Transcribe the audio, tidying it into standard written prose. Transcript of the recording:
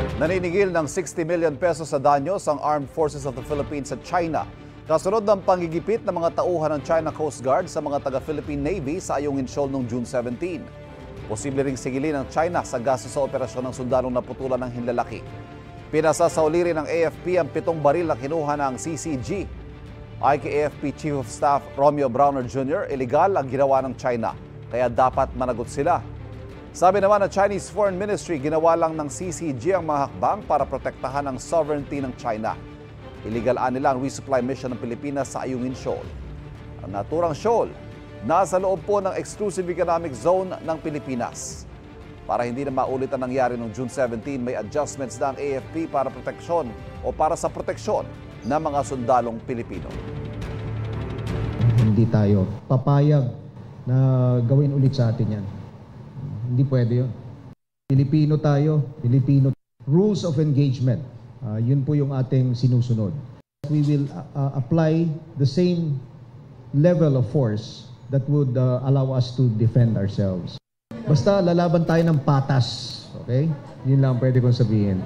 Naniningil ng 60 million pesos sa danyos ang Armed Forces of the Philippines sa China. Kasunod ng panggigipit ng mga tauhan ng China Coast Guard sa mga taga-Philippine Navy sa Ayungin Shoal noong June 17. Posible ring sigilin ng China sa gasto sa operasyon ng sundalong naputulan ng hinlalaki. Pinasasauli rin ng AFP ang 7 baril na kinuha ng CCG. Ay kay AFP Chief of Staff Romeo Browner Jr., illegal ang ginawa ng China, kaya dapat managot sila. Sabi naman ng Chinese Foreign Ministry, ginawa lang ng CCG ang mga hakbang para protektahan ang sovereignty ng China. Iligalaan nila ang resupply mission ng Pilipinas sa Ayungin Shoal. Ang naturang shoal, nasa loob po ng Exclusive Economic Zone ng Pilipinas. Para hindi na maulit ang nangyari noong June 17, may adjustments na ang AFP para proteksyon o para sa proteksyon ng mga sundalong Pilipino. Hindi tayo papayag na gawin ulit sa atin yan. Hindi pwede yun. Pilipino tayo, Pilipino. Rules of engagement, yun po yung ating sinusunod. We will apply the same level of force that would allow us to defend ourselves. Basta lalaban tayo ng patas, okay? Yun lang pwede kong sabihin.